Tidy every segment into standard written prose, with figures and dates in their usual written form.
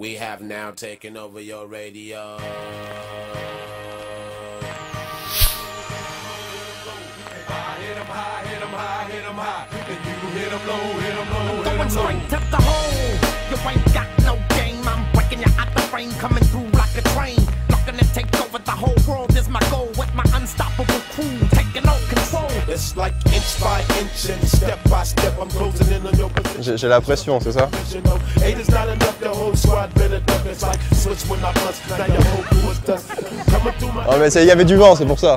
We have now taken over your radio. Going straight to the hole. You ain't got no game. I'm breaking you out the frame, coming through like a train. Looking to take over the whole world is my goal. With my unstoppable crew taking all control. It's like inch by inch and step by step I'm closing in on your position. J'ai la pression, c'est ça? Eight is not enough, the whole squad better duck. It's like switch when I bust, now your whole crew is dust. Coming through my... Ah mais il y avait du vent, c'est pour ça.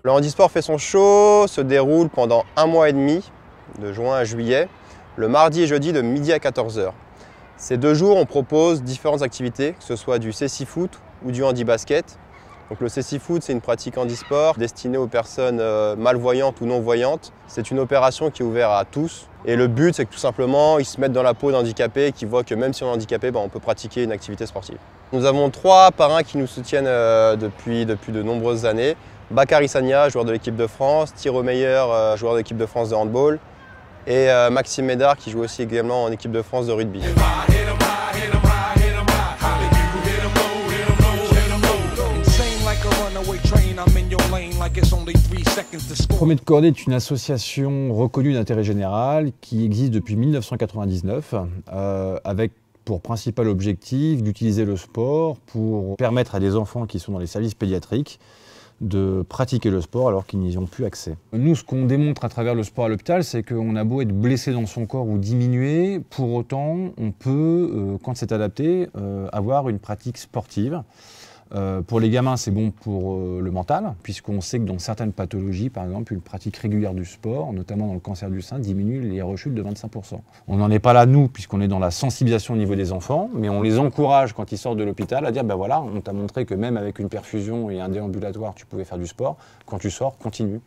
Le handisport fait son show, se déroule pendant 1 mois et demi, de juin à juillet, le mardi et jeudi de midi à 14 h. Ces 2 jours, on propose différentes activités, que ce soit du cécifoot ou du handi-basket. Donc le cécifoot, c'est une pratique handisport destinée aux personnes malvoyantes ou non-voyantes. C'est une opération qui est ouverte à tous. Et le but, c'est que tout simplement, ils se mettent dans la peau d'handicapés et qu'ils voient que même si on est handicapé, on peut pratiquer une activité sportive. Nous avons 3 parrains qui nous soutiennent depuis de nombreuses années. Bakary Sagna, joueur de l'équipe de France, Thierry Meyer, joueur de l'équipe de France de handball, et Maxime Médard qui joue aussi également en équipe de France de rugby. Promet de Cordée est une association reconnue d'intérêt général qui existe depuis 1999 avec pour principal objectif d'utiliser le sport pour permettre à des enfants qui sont dans les services pédiatriques de pratiquer le sport alors qu'ils n'y ont plus accès. Nous, ce qu'on démontre à travers le sport à l'hôpital, c'est qu'on a beau être blessé dans son corps ou diminué, pour autant, on peut, quand c'est adapté, avoir une pratique sportive. Pour les gamins, c'est bon pour le mental, puisqu'on sait que dans certaines pathologies, par exemple, une pratique régulière du sport, notamment dans le cancer du sein, diminue les rechutes de 25 %. On n'en est pas là, nous, puisqu'on est dans la sensibilisation au niveau des enfants, mais on les encourage, quand ils sortent de l'hôpital, à dire, ben voilà, on t'a montré que même avec une perfusion et un déambulatoire, tu pouvais faire du sport. Quand tu sors, continue.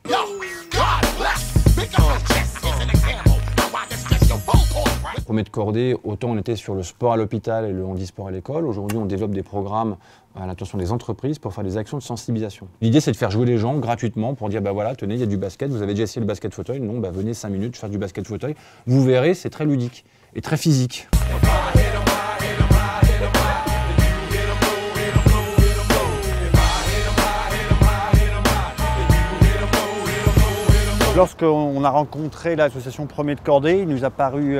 Promet de Cordée, autant on était sur le sport à l'hôpital et le handisport à l'école. Aujourd'hui, on développe des programmes à l'attention des entreprises pour faire des actions de sensibilisation. L'idée, c'est de faire jouer les gens gratuitement pour dire, bah voilà, tenez, il y a du basket, vous avez déjà essayé le basket fauteuil? Non, bah venez 5 minutes faire du basket fauteuil. Vous verrez, c'est très ludique et très physique. Lorsqu'on a rencontré l'association Promet de Cordée, il nous a paru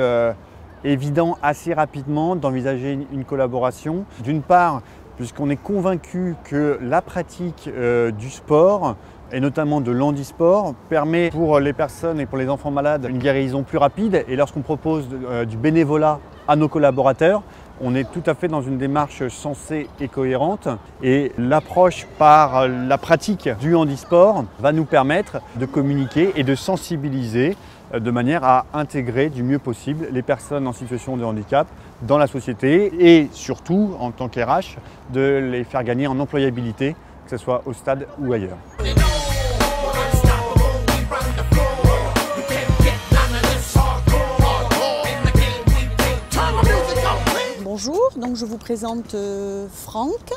évident assez rapidement d'envisager une collaboration. D'une part, puisqu'on est convaincu que la pratique du sport, et notamment de l'handisport, permet pour les personnes et pour les enfants malades une guérison plus rapide. Et lorsqu'on propose du bénévolat à nos collaborateurs, on est tout à fait dans une démarche sensée et cohérente. Et l'approche par la pratique du handisport va nous permettre de communiquer et de sensibiliser de manière à intégrer du mieux possible les personnes en situation de handicap dans la société et surtout, en tant qu'RH, de les faire gagner en employabilité, que ce soit au stade ou ailleurs. Bonjour, donc je vous présente Franck,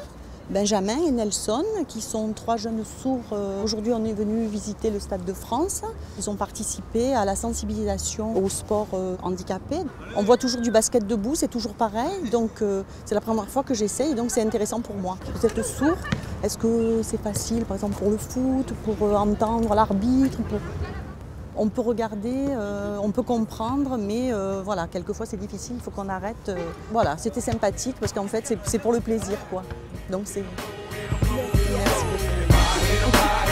Benjamin et Nelson, qui sont 3 jeunes sourds. Aujourd'hui, on est venu visiter le Stade de France. Ils ont participé à la sensibilisation au sport handicapé. On voit toujours du basket debout, c'est toujours pareil. Donc, c'est la première fois que j'essaye, donc c'est intéressant pour moi. Vous êtes sourd, est-ce que c'est facile, par exemple, pour le foot, pour entendre l'arbitre On peut regarder, on peut comprendre, mais voilà, quelquefois c'est difficile, il faut qu'on arrête. Voilà, c'était sympathique parce qu'en fait c'est pour le plaisir, quoi. Donc c'est... Merci beaucoup.